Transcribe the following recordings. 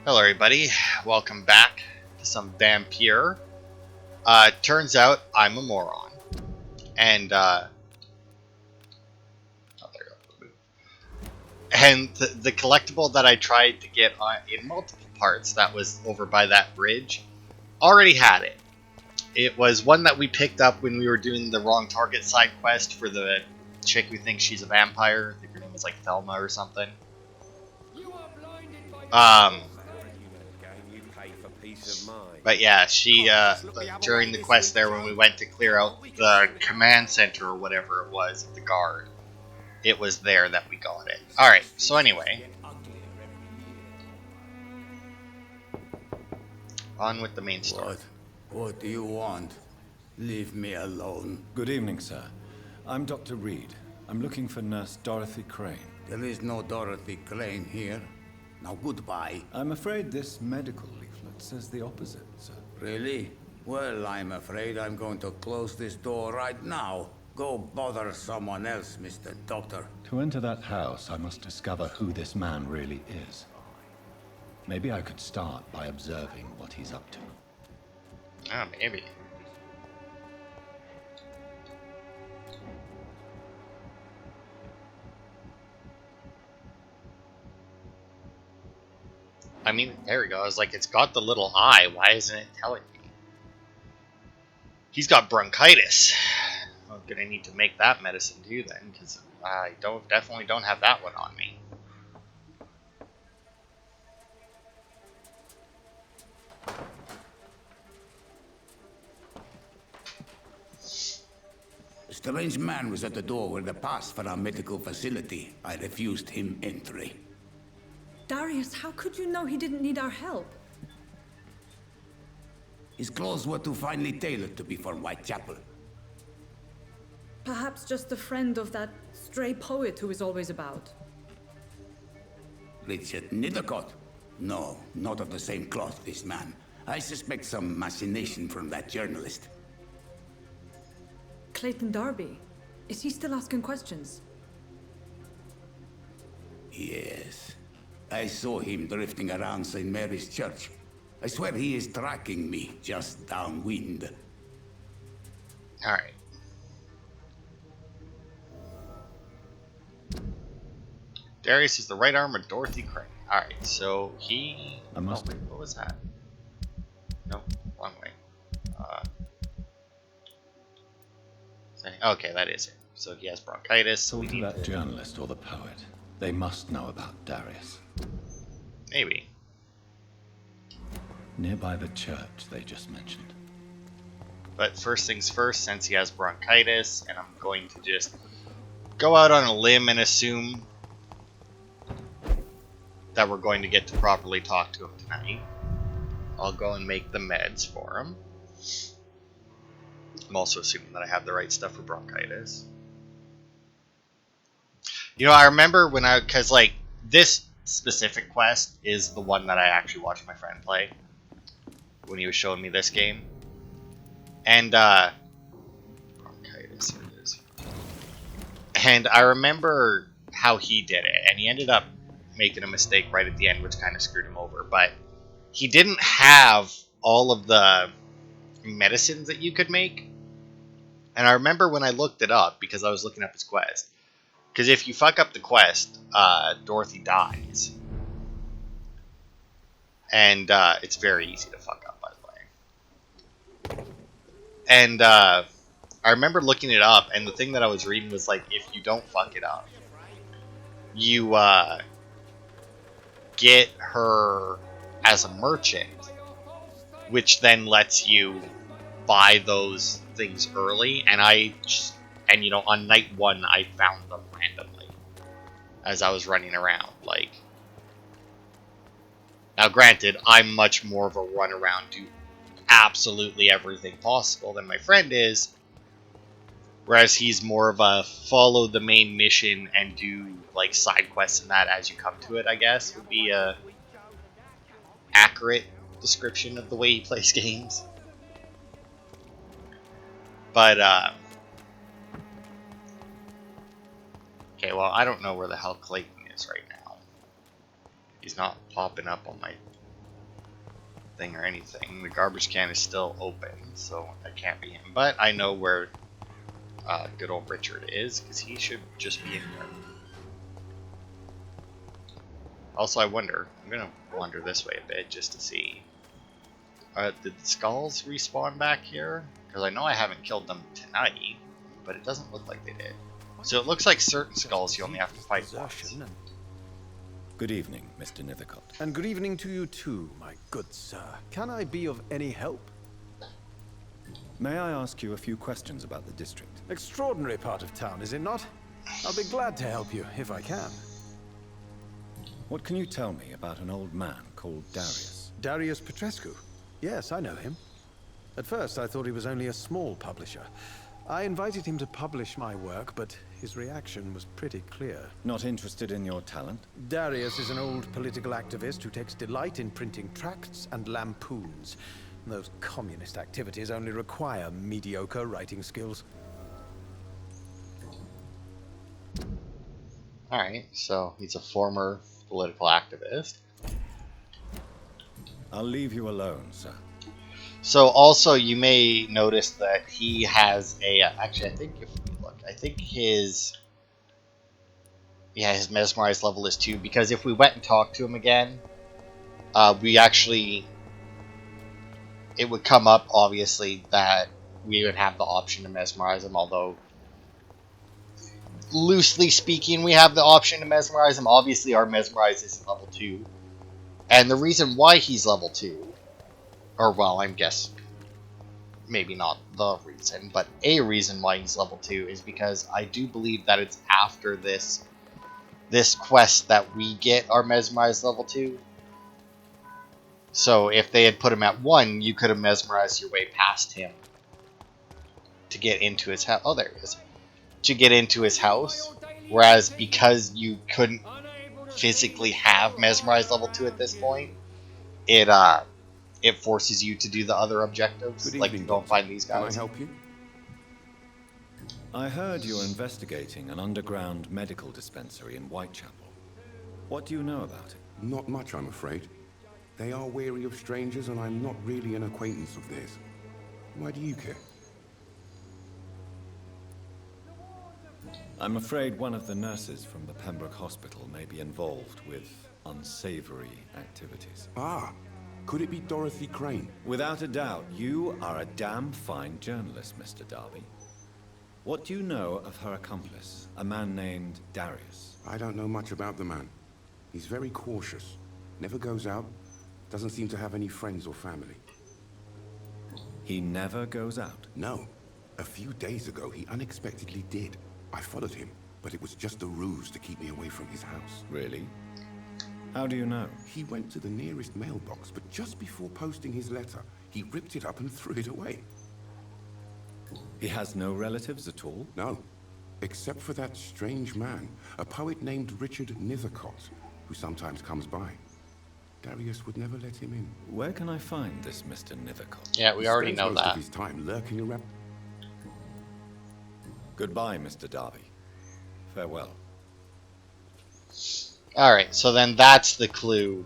Hello everybody, welcome back to some Vampyr. Turns out I'm a moron. And, oh, there you go. And the collectible that I tried to get in multiple parts that was over by that bridge already had it. It was one that we picked up when we were doing the wrong target side quest for the chick who thinks she's a vampire. I think her name was like Thelma or something. But yeah, she, during the quest there when we went to clear out the command center or whatever it was of the guard, it was there that we got it. Alright, so anyway. On with the main story. What do you want? Leave me alone. Good evening, sir. I'm Dr. Reed. I'm looking for Nurse Dorothy Crane. There is no Dorothy Crane here. Now goodbye. I'm afraid this medical leaflet says the opposite, sir. Really? Well, I'm afraid I'm going to close this door right now. Go bother someone else, Mr. Doctor. To enter that house, I must discover who this man really is. Maybe I could start by observing what he's up to. Oh, maybe. I mean, there we go. I was like, it's got the little eye. Why isn't it telling me? He's got bronchitis. I'm gonna need to make that medicine too then, because I definitely don't have that one on me. A strange man was at the door with a pass for our medical facility. I refused him entry. Darius, how could you know he didn't need our help? His clothes were too finely tailored to be for Whitechapel. Perhaps just a friend of that stray poet who is always about. Richard Nithercott? No, not of the same cloth, this man. I suspect some machination from that journalist. Clayton Darby. Is he still asking questions? Yes. I saw him drifting around St. Mary's Church. I swear he is tracking me just downwind. Alright. Darius is the right arm of Dorothy Crane. Alright, so he... I must... Oh, wait, what was that? No, wrong way. Okay, that is it. So he has bronchitis, so we Talk need to that journalist or the poet. They must know about Darius. Maybe. Nearby the church they just mentioned. But first things first, since he has bronchitis, and I'm going to just go out on a limb and assume that we're going to get to properly talk to him tonight. I'll go and make the meds for him. I'm also assuming that I have the right stuff for bronchitis. You know, I remember when because like, this specific quest is the one that I actually watched my friend play when he was showing me this game. And, bronchitis, here it is. And I remember how he did it, and he ended up making a mistake right at the end, which kind of screwed him over. But he didn't have all of the medicines that you could make. And I remember when I looked it up, because I was looking up his quest. Because if you fuck up the quest, Dorothy dies. And it's very easy to fuck up, by the way. And I remember looking it up, and the thing that I was reading was like, if you don't fuck it up, you get her as a merchant, which then lets you buy those things early. And you know, on night one, I found them randomly as I was running around. Like, now, granted, I'm much more of a run around, do absolutely everything possible than my friend is, whereas he's more of a follow the main mission and do like side quests and that as you come to it. I guess would be a accurate description of the way he plays games. But okay, well, I don't know where the hell Clayton is right now. He's not popping up on my thing or anything. The garbage can is still open, so that can't be him. But I know where good old Richard is, because he should just be in here. Also, I wonder, I'm going to wander this way a bit just to see. Did the skulls respawn back here? Because I know I haven't killed them tonight, but it doesn't look like they did. So it looks like certain skulls you only have to fight once. Good evening, Mr. Nithercott. And good evening to you too, my good sir. Can I be of any help? May I ask you a few questions about the district? Extraordinary part of town, is it not? I'll be glad to help you, if I can. What can you tell me about an old man called Darius? Darius Petrescu? Yes, I know him. At first, I thought he was only a small publisher. I invited him to publish my work, but his reaction was pretty clear. Not interested in your talent? Darius is an old political activist who takes delight in printing tracts and lampoons. Those communist activities only require mediocre writing skills. Alright, so he's a former political activist. I'll leave you alone, sir. So also you may notice that he has a, actually I think if we look, I think his mesmerized level is 2, because if we went and talked to him again, it would come up obviously that we would have the option to mesmerize him, although loosely speaking we have the option to mesmerize him. Obviously our mesmerize is level 2. And the reason why he's level 2, or well, I'm guessing maybe not the reason, but a reason why he's level 2 is because I do believe that it's after this quest that we get our mesmerize level 2. So if they had put him at 1, you could have mesmerized your way past him to get into his house. Oh, there he is. To get into his house. Whereas because you couldn't physically have mesmerized level 2 at this point, it forces you to do the other objectives, like to go and find these guys. Can I help you? I heard you're investigating an underground medical dispensary in Whitechapel. What do you know about it? Not much, I'm afraid. They are wary of strangers, and I'm not really an acquaintance of theirs. Why do you care? I'm afraid one of the nurses from the Pembroke Hospital may be involved with unsavory activities. Ah, could it be Dorothy Crane? Without a doubt, you are a damn fine journalist, Mr. Darby. What do you know of her accomplice, a man named Darius? I don't know much about the man. He's very cautious. Never goes out. Doesn't seem to have any friends or family. He never goes out? No. A few days ago, he unexpectedly did. I followed him, but it was just a ruse to keep me away from his house. Really? How do you know? He went to the nearest mailbox, but just before posting his letter, he ripped it up and threw it away. He has no relatives at all? No, except for that strange man, a poet named Richard Nithercott, who sometimes comes by. Darius would never let him in. Where can I find this Mr. Nithercott? Yeah, we already know Spends most that. of his time lurking around. Goodbye, Mr. Darby. Farewell. Alright, so then that's the clue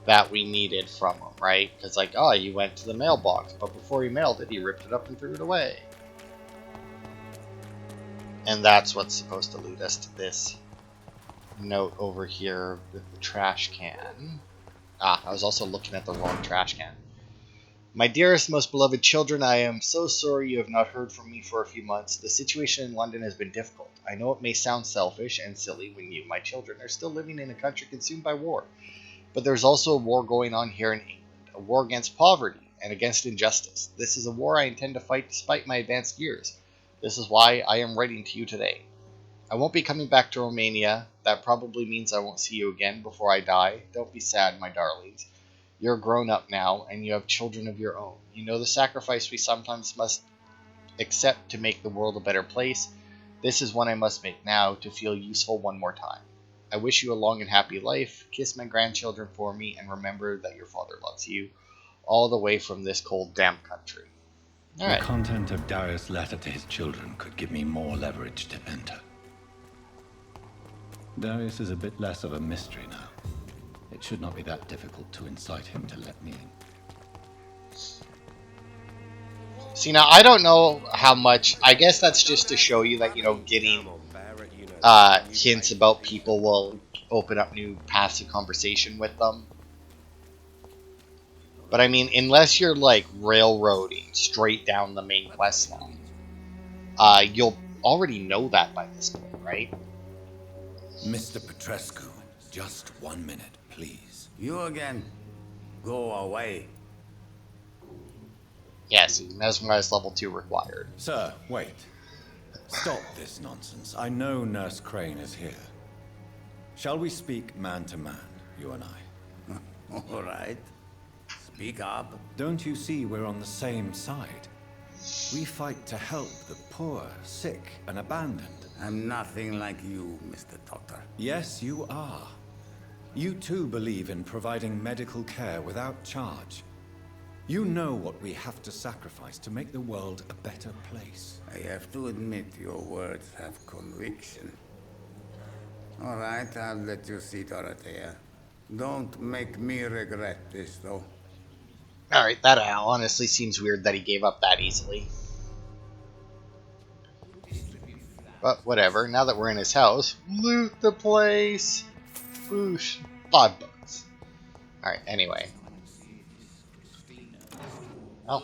that we needed from him, right? Because like, oh, you went to the mailbox, but before he mailed it, he ripped it up and threw it away. And that's what's supposed to lead us to this note over here with the trash can. Ah, I was also looking at the wrong trash can. My dearest, most beloved children, I am so sorry you have not heard from me for a few months. The situation in London has been difficult. I know it may sound selfish and silly when you, my children, are still living in a country consumed by war. But there's also a war going on here in England. A war against poverty and against injustice. This is a war I intend to fight despite my advanced years. This is why I am writing to you today. I won't be coming back to Romania. That probably means I won't see you again before I die. Don't be sad, my darlings. You're grown up now, and you have children of your own. You know the sacrifice we sometimes must accept to make the world a better place. This is one I must make now to feel useful one more time. I wish you a long and happy life. Kiss my grandchildren for me, and remember that your father loves you, all the way from this cold, damp country. All right. The content of Darius' letter to his children could give me more leverage to enter. Darius is a bit less of a mystery now. It should not be that difficult to incite him to let me in. See, now I don't know how much. I guess that's just to show you that, getting hints about people will open up new paths of conversation with them. But I mean, unless you're like railroading straight down the main quest line, you'll already know that by this point, right? Mr. Petrescu, just 1 minute, please. You again? Go away. Yes, mesmerize level 2 required. Sir, wait. Stop this nonsense. I know Nurse Crane is here. Shall we speak man to man, you and I? All right. Speak up. Don't you see we're on the same side? We fight to help the poor, sick, and abandoned. I'm nothing like you, Mr. Doctor. Yes, you are. You too believe in providing medical care without charge. You know what we have to sacrifice to make the world a better place. I have to admit your words have conviction. All right, I'll let you see, Dorothea. Don't make me regret this, though. Alright, that honestly seems weird that he gave up that easily. But whatever, now that we're in his house, loot the place! Whoosh. 5 bucks. Alright, anyway. Oh.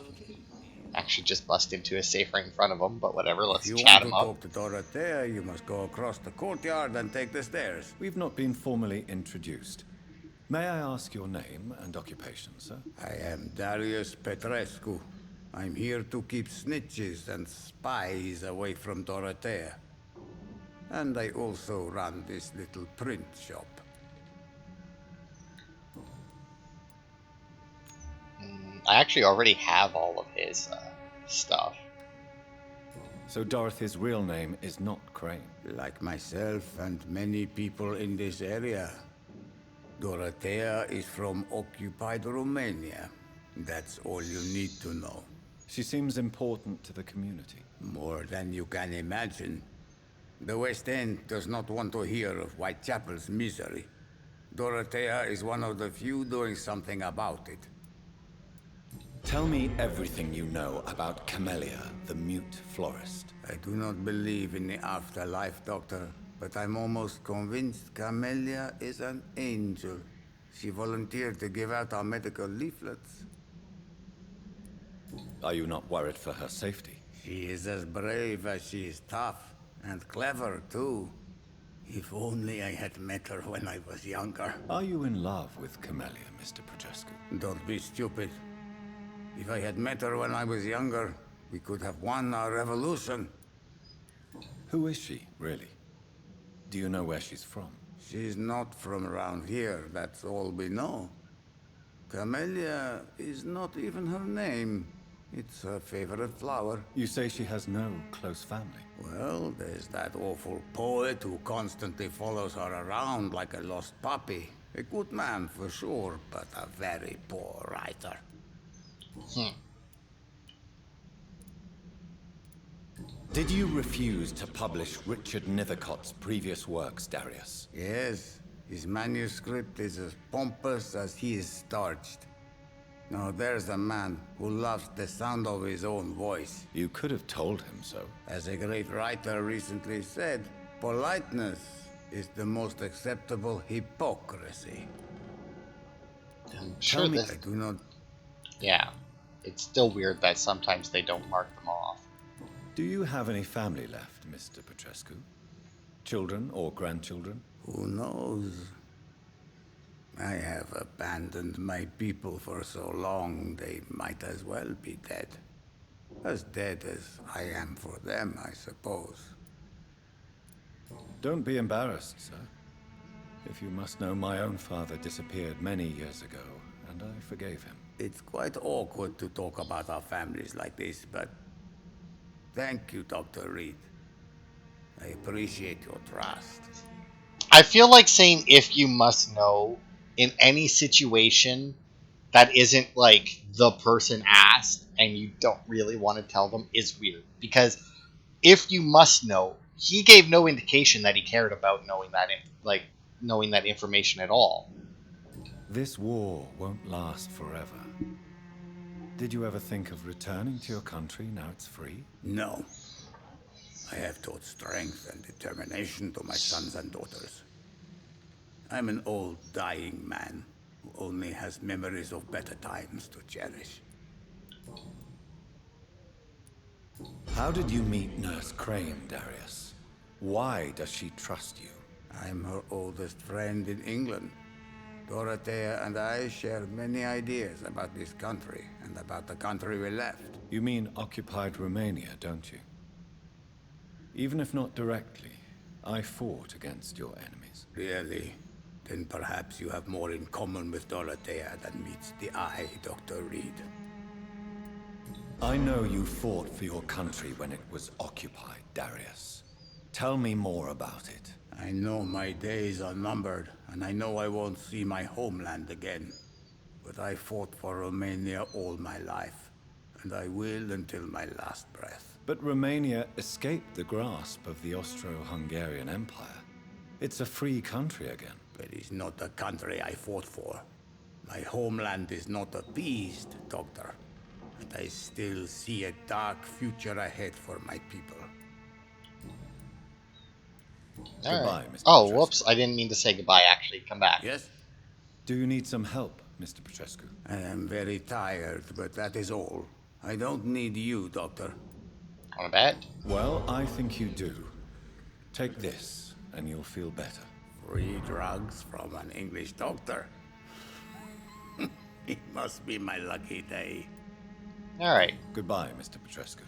Actually just bust into a safe right in front of him, but whatever, let's chat him up. If you want to talk to Dorothea, you must go across the courtyard and take the stairs. We've not been formally introduced. May I ask your name and occupation, sir? I am Darius Petrescu. I'm here to keep snitches and spies away from Dorothea. And I also run this little print shop. I actually already have all of his stuff. So Dorothy's real name is not Crane? Like myself and many people in this area. Dorothea is from occupied Romania. That's all you need to know. She seems important to the community. More than you can imagine. The West End does not want to hear of Whitechapel's misery. Dorothea is one of the few doing something about it. Tell me everything you know about Camellia, the mute florist. I do not believe in the afterlife, Doctor, but I'm almost convinced Camellia is an angel. She volunteered to give out our medical leaflets. Are you not worried for her safety? She is as brave as she is tough, and clever, too. If only I had met her when I was younger. Are you in love with Camellia, Mr. Petrescu? Don't be stupid. If I had met her when I was younger, we could have won our revolution. Who is she, really? Do you know where she's from? She's not from around here, that's all we know. Camellia is not even her name. It's her favorite flower. You say she has no close family? Well, there's that awful poet who constantly follows her around like a lost puppy. A good man for sure, but a very poor writer. Did you refuse to publish Richard Nithercott's previous works, Darius? Yes, his manuscript is as pompous as he is starched. Now there's a man who loves the sound of his own voice. You could have told him so. As a great writer recently said, politeness is the most acceptable hypocrisy. I'm sure me- this... I do not... Yeah. It's still weird that sometimes they don't mark them off. Do you have any family left, Mr. Petrescu? Children or grandchildren? Who knows? I have abandoned my people for so long, they might as well be dead. As dead as I am for them, I suppose. Don't be embarrassed, sir. If you must know, my own father disappeared many years ago, and I forgave him. It's quite awkward to talk about our families like this, but... Thank you, Dr. Reed. I appreciate your trust. I feel like saying "if you must know" in any situation that isn't like the person asked and you don't really want to tell them is weird. Because if you must know, he gave no indication that he cared about knowing that, knowing that information at all. This war won't last forever. Did you ever think of returning to your country now it's free? No. I have taught strength and determination to my sons and daughters. I'm an old, dying man who only has memories of better times to cherish. How did you meet Nurse Crane, Darius? Why does she trust you? I'm her oldest friend in England. Dorothea and I share many ideas about this country and about the country we left. You mean occupied Romania, don't you? Even if not directly, I fought against your enemies. Really? Then perhaps you have more in common with Dorothea than meets the eye, Dr. Reed. I know you fought for your country when it was occupied, Darius. Tell me more about it. I know my days are numbered, and I know I won't see my homeland again. But I fought for Romania all my life, and I will until my last breath. But Romania escaped the grasp of the Austro-Hungarian Empire. It's a free country again. But it's not the country I fought for. My homeland is not appeased, Doctor. And I still see a dark future ahead for my people. Goodbye, Mr. Oh, Petrescu. whoops. I didn't mean to say goodbye, actually. Come back. Yes? Do you need some help, Mr. Petrescu? I am very tired, but that is all. I don't need you, Doctor. On a bet? Well, I think you do. Take this, and you'll feel better. Free drugs from an English doctor. It must be my lucky day. Alright. Goodbye, Mr. Petrescu.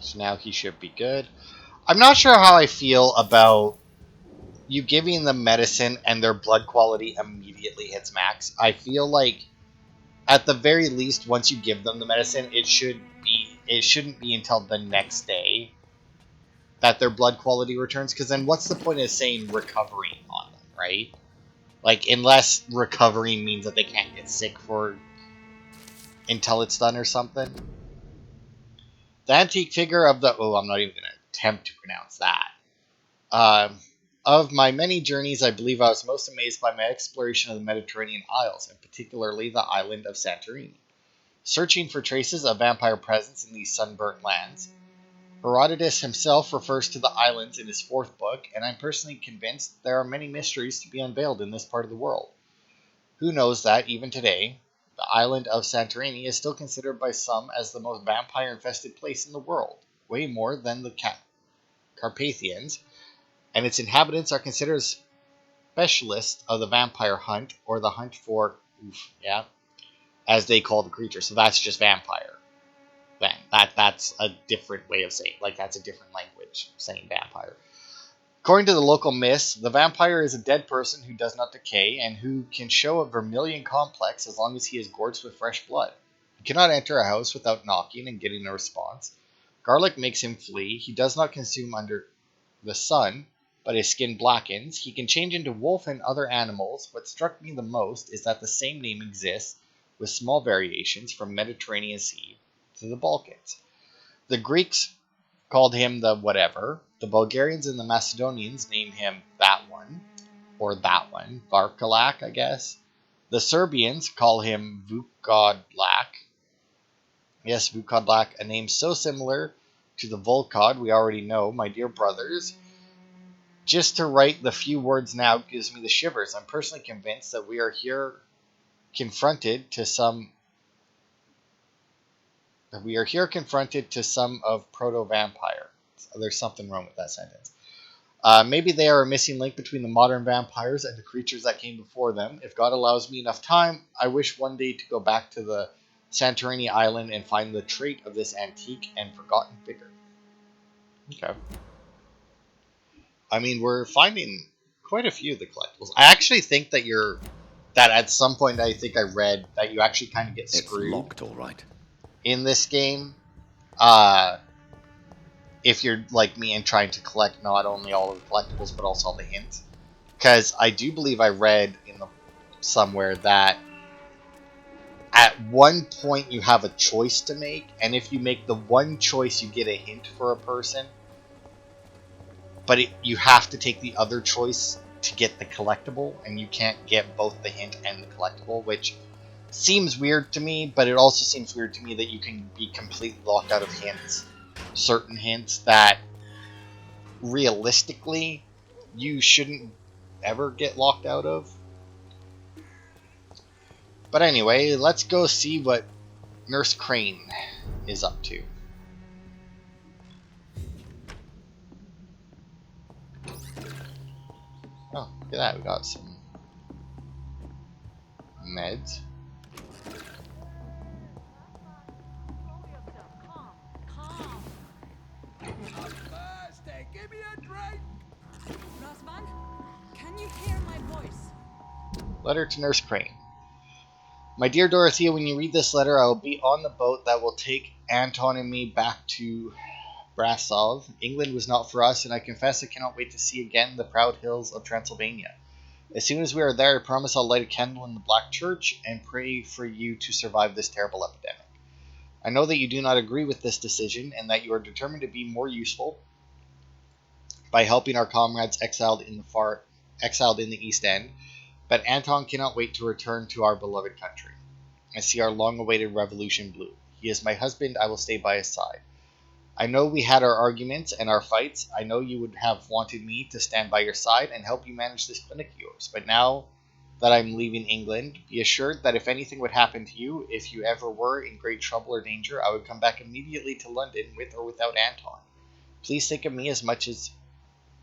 So now he should be good. I'm not sure how I feel about you giving them medicine and their blood quality immediately hits max. I feel like at the very least, once you give them the medicine, it shouldn't be until the next day that their blood quality returns, because then what's the point of saying recovering on them, right? Like, unless recovering means that they can't get sick for until it's done or something. The antique figure of the... Oh, I'm not even going to attempt to pronounce that. Of my many journeys, I believe I was most amazed by my exploration of the Mediterranean Isles, and particularly the island of Santorini. Searching for traces of vampire presence in these sunburnt lands, Herodotus himself refers to the islands in his fourth book, and I'm personally convinced there are many mysteries to be unveiled in this part of the world. Who knows that, even today, the island of Santorini is still considered by some as the most vampire-infested place in the world, way more than the Carpathians, and its inhabitants are considered specialists of the vampire hunt, or the hunt for, as they call the creature. So that's just vampire. Then that's a different way of saying, like, that's a different language saying vampire. According to the local myths, the vampire is a dead person who does not decay and who can show a vermilion complex as long as he is gorged with fresh blood. He cannot enter a house without knocking and getting a response. Garlic makes him flee. He does not consume under the sun, but his skin blackens. He can change into wolf and other animals. What struck me the most is that the same name exists, with small variations from Mediterranean Sea to the Balkans. The Greeks called him the whatever. The Bulgarians and the Macedonians named him that one, or that one, Varkalak, I guess. The Serbians call him Vukodlak. Yes, Vukodlak, a name so similar to the Volkod we already know, my dear brothers. Just to write the few words now gives me the shivers. I'm personally convinced that we are here confronted to some of proto-vampire. There's something wrong with that sentence. Maybe they are a missing link between the modern vampires and the creatures that came before them. If God allows me enough time, I wish one day to go back to the Santorini island and find the trait of this antique and forgotten figure. Okay. I mean, we're finding quite a few of the collectibles. I actually think that that at some point I think I read that you actually kind of get screwed. It's locked, all right. In this game, if you're like me and trying to collect not only all of the collectibles but also all the hints, because I do believe I read somewhere that at one point you have a choice to make, and if you make the one choice, you get a hint for a person, but you have to take the other choice to get the collectible, and you can't get both the hint and the collectible, which seems weird to me, but it also seems weird to me that you can be completely locked out of hints. Certain hints that realistically you shouldn't ever get locked out of. But anyway, let's go see what Nurse Crane is up to. Oh, look at that, we got some meds. Give me a drink! Rosvan, can you hear my voice? Letter to Nurse Crane. My dear Dorothea, when you read this letter, I will be on the boat that will take Anton and me back to Brasov. England was not for us, and I confess I cannot wait to see again the proud hills of Transylvania. As soon as we are there, I promise I'll light a candle in the Black Church and pray for you to survive this terrible epidemic. I know that you do not agree with this decision, and that you are determined to be more useful by helping our comrades exiled in the East End, but Anton cannot wait to return to our beloved country and see our long-awaited revolution bloom. He is my husband. I will stay by his side. I know we had our arguments and our fights. I know you would have wanted me to stand by your side and help you manage this clinic of yours. But now that I'm leaving England, be assured that if anything would happen to you, if you ever were in great trouble or danger, I would come back immediately to London with or without Anton. Please think of me as much as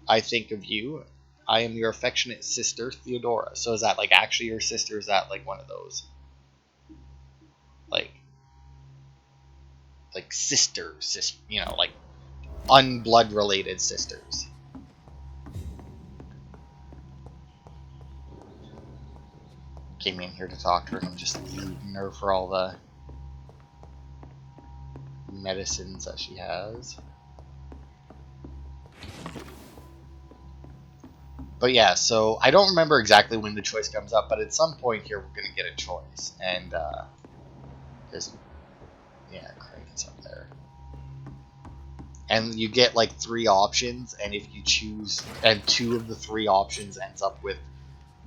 I think of you. I am your affectionate sister, Theodora. So is that like actually your sister? Is that like one of those like sisters, you know, like unblood related sisters? Came in here to talk to her, and I'm just looting her for all the medicines that she has. But yeah, so I don't remember exactly when the choice comes up, but at some point here we're gonna get a choice, and yeah, Crane's up there, and you get like 3 options, and if you choose, and 2 of the 3 options ends up with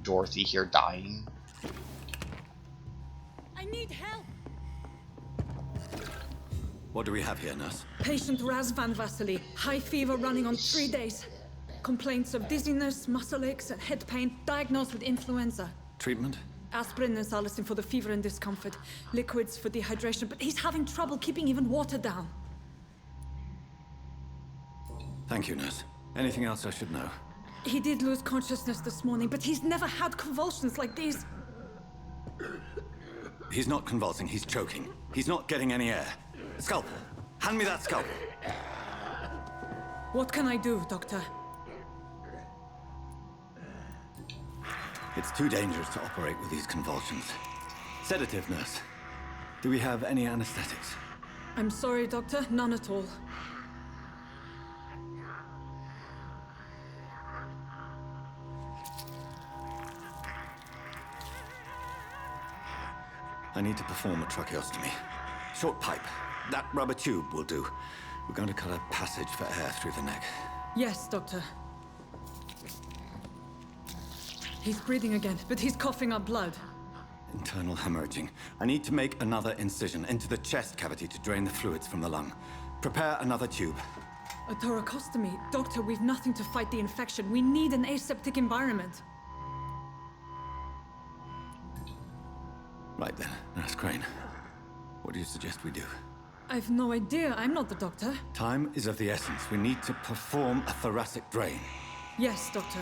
Dorothy here dying. I need help! What do we have here, nurse? Patient Razvan Vasily, high fever running on 3 days. Complaints of dizziness, muscle aches, and head pain, diagnosed with influenza. Treatment? Aspirin and salicin for the fever and discomfort, liquids for dehydration, but he's having trouble keeping even water down. Thank you, nurse. Anything else I should know? He did lose consciousness this morning, but he's never had convulsions like these. He's not convulsing, he's choking. He's not getting any air. Scalpel! Hand me that scalpel! What can I do, Doctor? It's too dangerous to operate with these convulsions. Sedative, nurse. Do we have any anesthetics? I'm sorry, Doctor, none at all. I need to perform a tracheostomy. Short pipe. That rubber tube will do. We're going to cut a passage for air through the neck. Yes, Doctor. He's breathing again, but he's coughing up blood. Internal hemorrhaging. I need to make another incision into the chest cavity to drain the fluids from the lung. Prepare another tube. A thoracostomy? Doctor, we've nothing to fight the infection. We need an aseptic environment. Right then, Nurse Crane. What do you suggest we do? I've no idea. I'm not the doctor. Time is of the essence. We need to perform a thoracic drain. Yes, Doctor.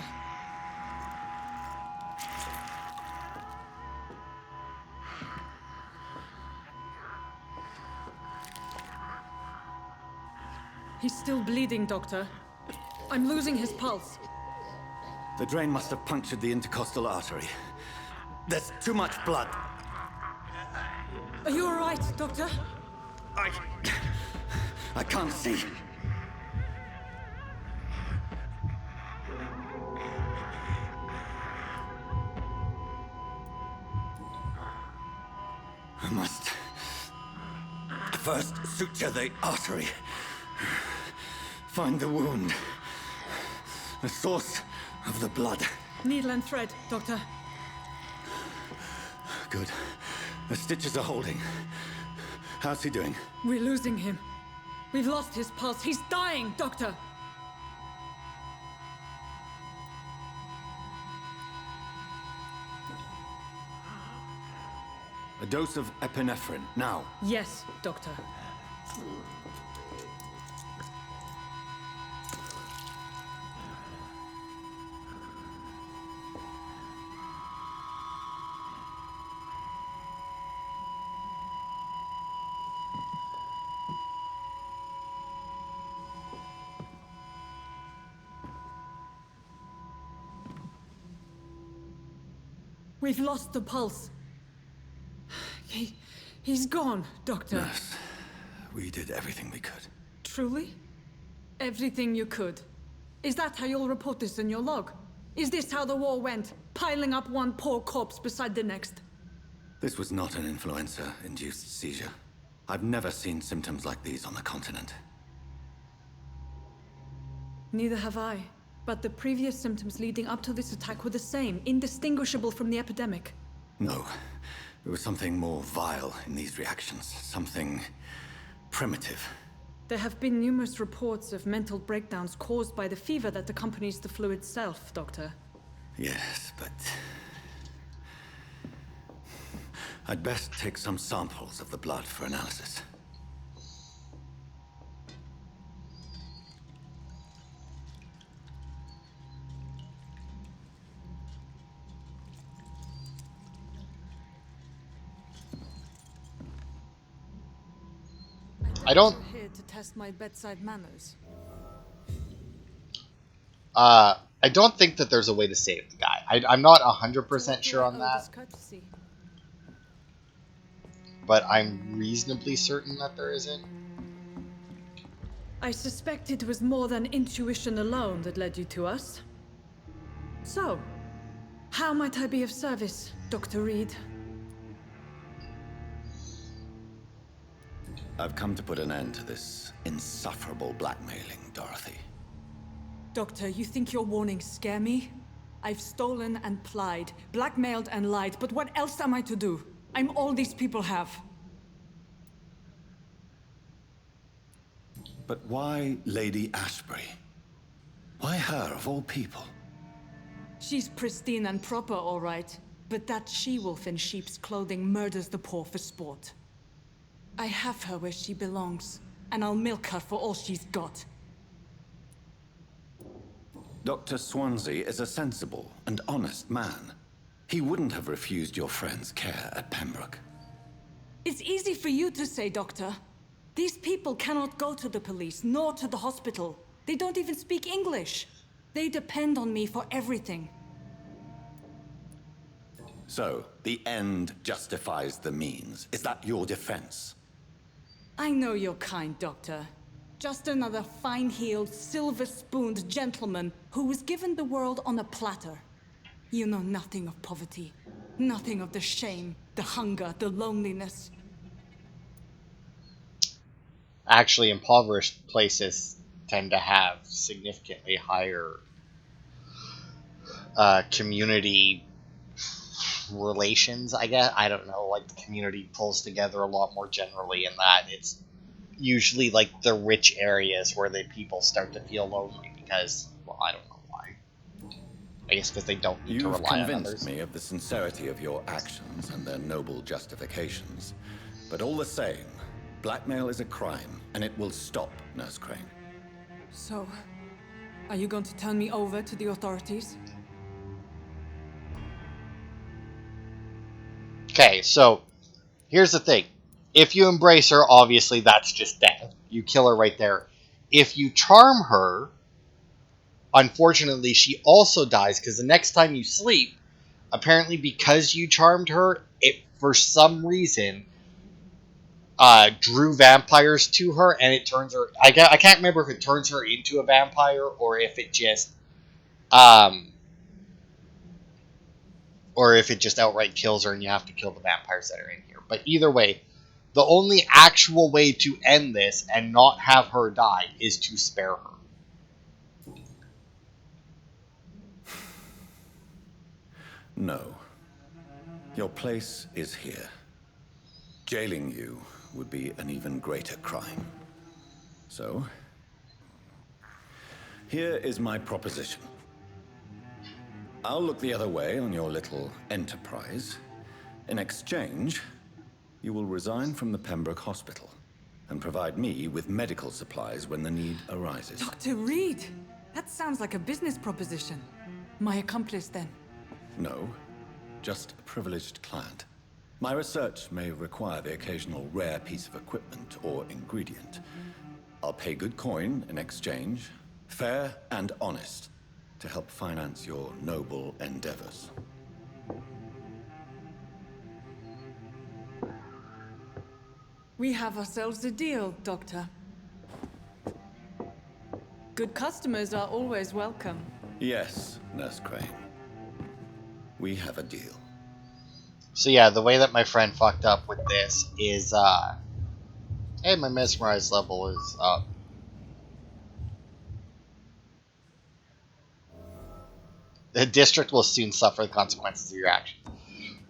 He's still bleeding, Doctor. I'm losing his pulse. The drain must have punctured the intercostal artery. There's too much blood. Are you all right, Doctor? I can't see. I must first suture the artery. Find the wound. The source of the blood. Needle and thread, Doctor. Good. The stitches are holding. How's he doing? We're losing him. We've lost his pulse. He's dying, Doctor. A dose of epinephrine, now. Yes, Doctor. We've lost the pulse. He's gone, Doctor. Nurse, we did everything we could. Truly? Everything you could. Is that how you'll report this in your log? Is this how the war went? Piling up one poor corpse beside the next? This was not an influenza-induced seizure. I've never seen symptoms like these on the continent. Neither have I. But the previous symptoms leading up to this attack were the same, indistinguishable from the epidemic. No. There was something more vile in these reactions. Something primitive. There have been numerous reports of mental breakdowns caused by the fever that accompanies the flu itself, Doctor. Yes, but... I'd best take some samples of the blood for analysis. I don't. Here to test my bedside manners. I don't think that there's a way to save the guy. I'm not 100% sure on that, but I'm reasonably certain that there isn't. I suspect it was more than intuition alone that led you to us. So, how might I be of service, Dr. Reed? I've come to put an end to this insufferable blackmailing, Dorothy. Doctor, you think your warnings scare me? I've stolen and plied, blackmailed and lied, but what else am I to do? I'm all these people have. But why Lady Ashbury? Why her, of all people? She's pristine and proper, all right. But that she-wolf in sheep's clothing murders the poor for sport. I have her where she belongs, and I'll milk her for all she's got. Dr. Swansea is a sensible and honest man. He wouldn't have refused your friend's care at Pembroke. It's easy for you to say, Doctor. These people cannot go to the police, nor to the hospital. They don't even speak English. They depend on me for everything. So, the end justifies the means. Is that your defense? I know you're kind, Doctor. Just another fine-heeled, silver-spooned gentleman who was given the world on a platter. You know nothing of poverty. Nothing of the shame, the hunger, the loneliness. Actually, impoverished places tend to have significantly higher community relations, I guess. I don't know, like the community pulls together a lot more generally in that it's usually like the rich areas where the people start to feel lonely because, well, I don't know why. I guess because they don't need to You've rely on convinced others. me of the sincerity of your actions and their noble justifications. But all the same, blackmail is a crime, and it will stop, Nurse Crane. So, are you going to turn me over to the authorities? Okay, so here's the thing. If you embrace her, obviously that's just death. You kill her right there. If you charm her, unfortunately she also dies because the next time you sleep, apparently because you charmed her, it for some reason drew vampires to her and it turns her... I can't remember if it turns her into a vampire or if it just... or if it just outright kills her and you have to kill the vampires that are in here. But either way, the only actual way to end this and not have her die is to spare her. No. Your place is here. Jailing you would be an even greater crime. So, here is my proposition. I'll look the other way on your little enterprise. In exchange, you will resign from the Pembroke Hospital and provide me with medical supplies when the need arises. Dr. Reed! That sounds like a business proposition. My accomplice, then. No, just a privileged client. My research may require the occasional rare piece of equipment or ingredient. I'll pay good coin in exchange, fair and honest, to help finance your noble endeavors. We have ourselves a deal, Doctor. Good customers are always welcome. Yes, Nurse Crane. We have a deal. So yeah, the way that my friend fucked up with this is, hey, my mesmerized level is up. The district will soon suffer the consequences of your actions.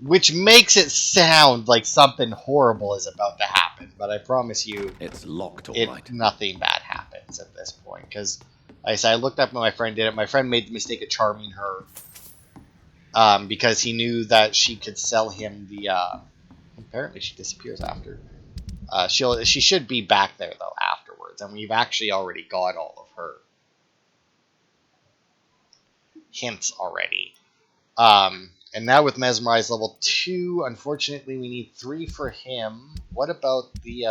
Which makes it sound like something horrible is about to happen, but I promise you, It's locked, all right. nothing bad happens at this point. Because, like I said, I looked up what my friend did it. My friend made the mistake of charming her because he knew that she could sell him the. Apparently, she disappears after. She should be back there though afterwards, and we've actually already got all of her hints already. And now with Mesmerize level 2, unfortunately we need 3 for him. What about the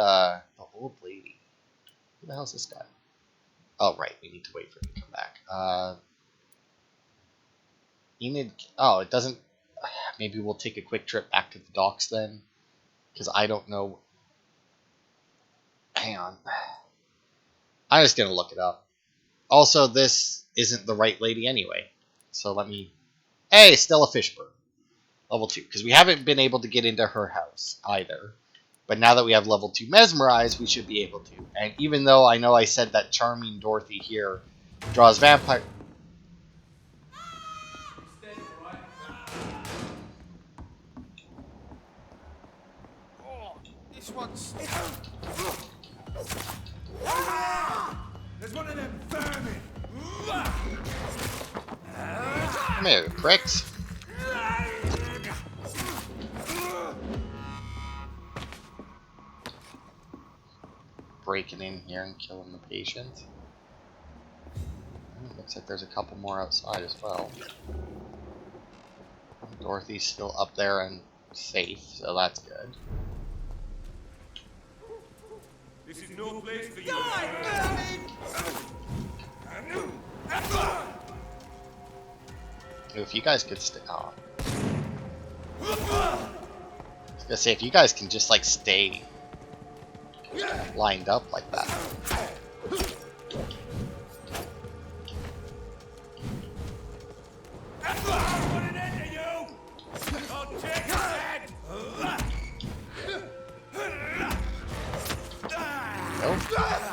old lady? Who the hell's this guy? Oh, right, we need to wait for him to come back. It doesn't... Maybe we'll take a quick trip back to the docks then? Because I don't know... Hang on. I'm just going to look it up. Also, this isn't the right lady anyway. So let me... Hey, Stella Fishburne. Level 2. Because we haven't been able to get into her house either. But now that we have level 2 Mesmerize, we should be able to. And even though I know I said that charming Dorothy here draws vampire... This one's... There's one of them vermin! Come here, pricks. Breaking in here and killing the patient. Looks like there's a couple more outside as well. Dorothy's still up there and safe, so that's good. This is no place for you. If you guys could stay... Oh. I was gonna say, if you guys can just, like, stay lined up like that. Nope.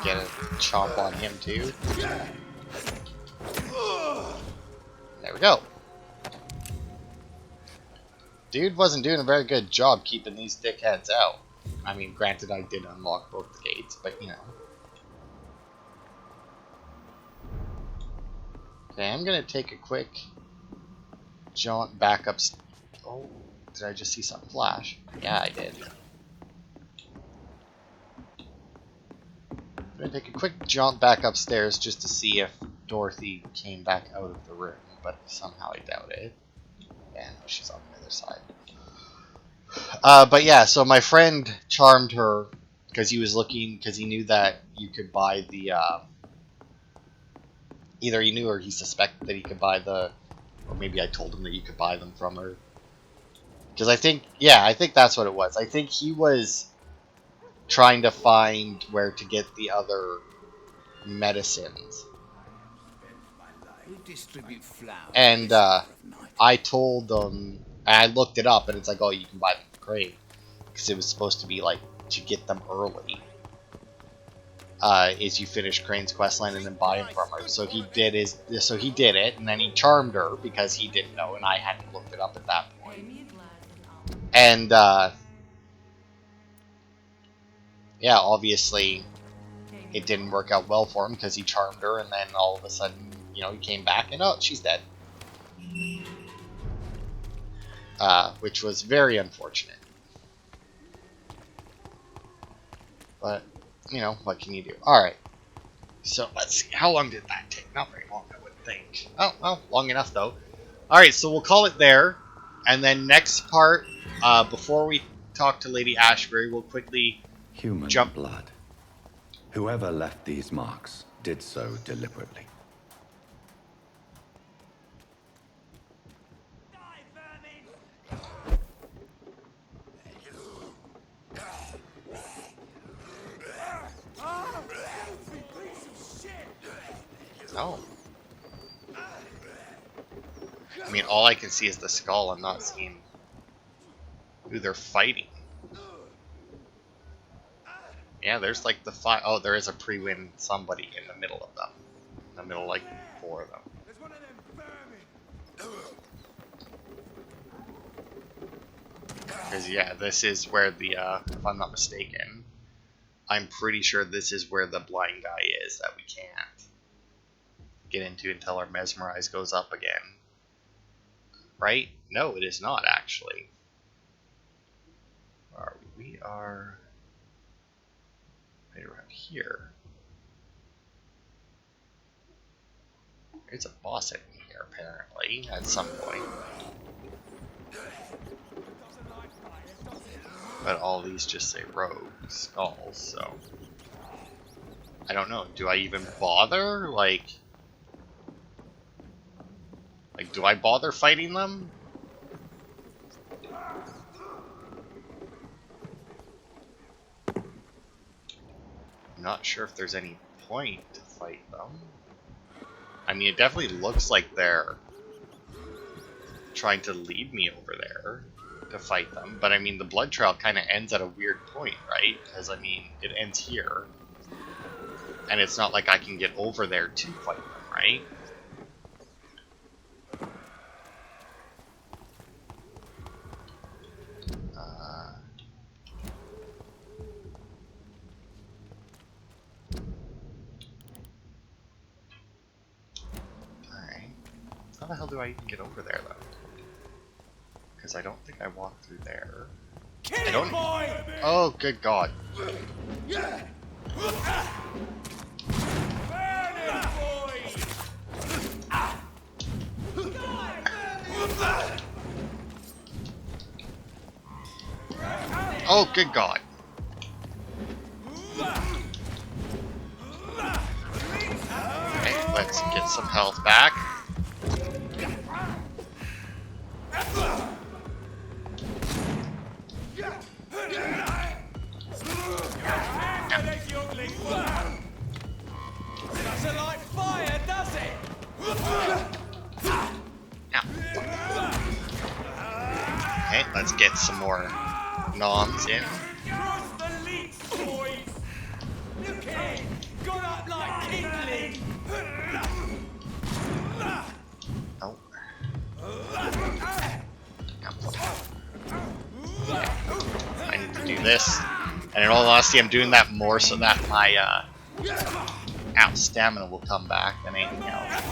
Get a chomp on him, too. There we go. Dude wasn't doing a very good job keeping these dickheads out. I mean, granted, I did unlock both the gates, but you know. Okay, I'm gonna take a quick jaunt back up. Oh, did I just see something flash? Yeah, I did. I'm gonna take a quick jaunt back upstairs just to see if Dorothy came back out of the room, but somehow I doubt it. Yeah, no, she's on the other side. But yeah, so my friend charmed her because he was looking, because he knew that you could buy the, either he knew or he suspected that he could buy the, or maybe I told him that you could buy them from her. Because I think that's what it was. I think he was trying to find where to get the other medicines. And I told them, and I looked it up, and it's like, oh, you can buy them for Crave. Because it was supposed to be like to get them early. is you finish Crane's questline and then buy him from her. So he did it, and then he charmed her because he didn't know, and I hadn't looked it up at that point. And yeah, obviously it didn't work out well for him because he charmed her, and then all of a sudden, you know, he came back and oh, she's dead. Which was very unfortunate. But, you know, what can you do? Alright. So, let's see. How long did that take? Not very long, I would think. Oh, well, long enough, though. Alright, so we'll call it there. And then next part, before we talk to Lady Ashbury, we'll quickly Human jump. blood. Whoever left these marks did so deliberately. Oh. I mean, all I can see is the skull. I'm not seeing who they're fighting. Yeah, there's like the fight. Oh, there is a pre-win somebody in the middle of them. In the middle, like, 4 of them. There's one of them vermin. Because, yeah, this is where the, if I'm not mistaken, I'm pretty sure this is where the blind guy is that we can't get into until our mesmerize goes up again. Right? No, it is not, actually. We are right around here. There's a boss in here, apparently, at some point. But all these just say rogue skulls, so I don't know. Do I even bother? Like, do I bother fighting them? I'm not sure if there's any point to fight them. I mean, it definitely looks like they're trying to lead me over there to fight them, but I mean, the blood trail kind of ends at a weird point, right? Because, I mean, it ends here, and it's not like I can get over there to fight them, right? Alright. How the hell do I even get over there, though? Because I don't think I walked through there. I don't. Oh, good God. Oh, good God. Okay, let's get some health back. Doesn't like fire, does it? Okay, let's get some more noms in. Cross the leads, boys. Look at it. Got up like kindling. Oh. I need to do this. And in all honesty, I'm doing that more so that my stamina will come back than anything else.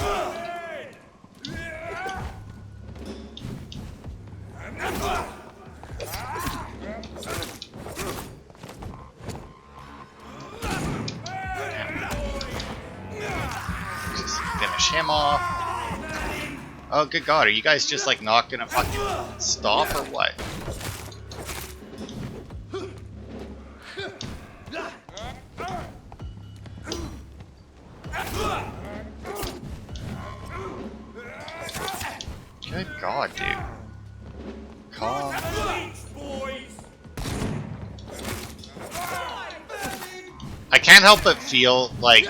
Just finish him off. Oh, good God, are you guys just like not gonna fucking stop or what? Good God, dude. Calm. I can't help but feel like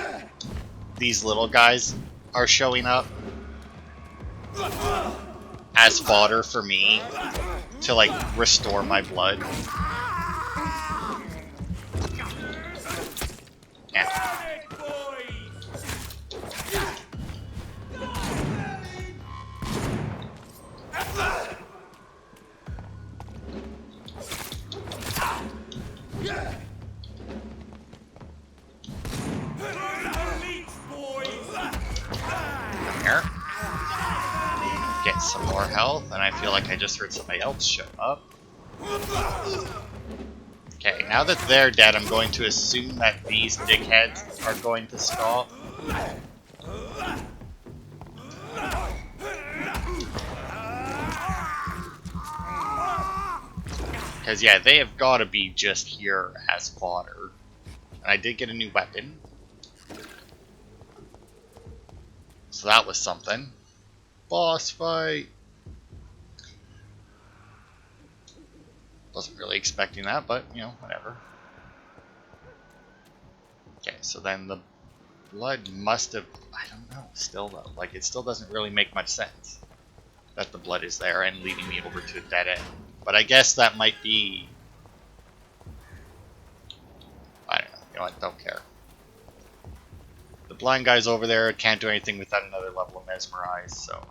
these little guys are showing up as fodder for me to like restore my blood. Yeah. health, and I feel like I just heard somebody else show up. Okay, now that they're dead, I'm going to assume that these dickheads are going to stall. Because, yeah, they have got to be just here as fodder. And I did get a new weapon. So that was something. Boss fight. Wasn't really expecting that, but, you know, whatever. Okay, so then the blood must have... I don't know, still though. Like, it still doesn't really make much sense that the blood is there and leading me over to a dead end. But I guess that might be... I don't know. You know what? Don't care. The blind guy's over there. Can't do anything without another level of mesmerize, so...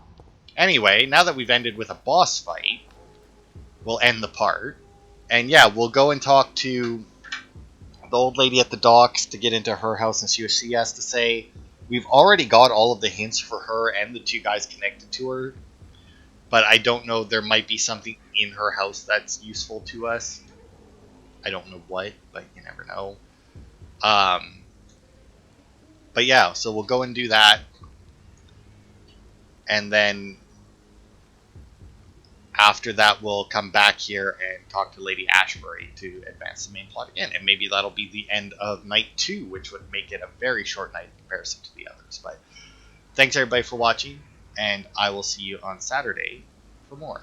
Anyway, now that we've ended with a boss fight, we'll end the part. And yeah, we'll go and talk to the old lady at the docks to get into her house and see what she has to say. We've already got all of the hints for her and the two guys connected to her. But I don't know, there might be something in her house that's useful to us. I don't know what, but you never know. But yeah, so we'll go and do that. And then after that, we'll come back here and talk to Lady Ashbury to advance the main plot again. And maybe that'll be the end of night 2, which would make it a very short night in comparison to the others. But thanks everybody for watching, and I will see you on Saturday for more.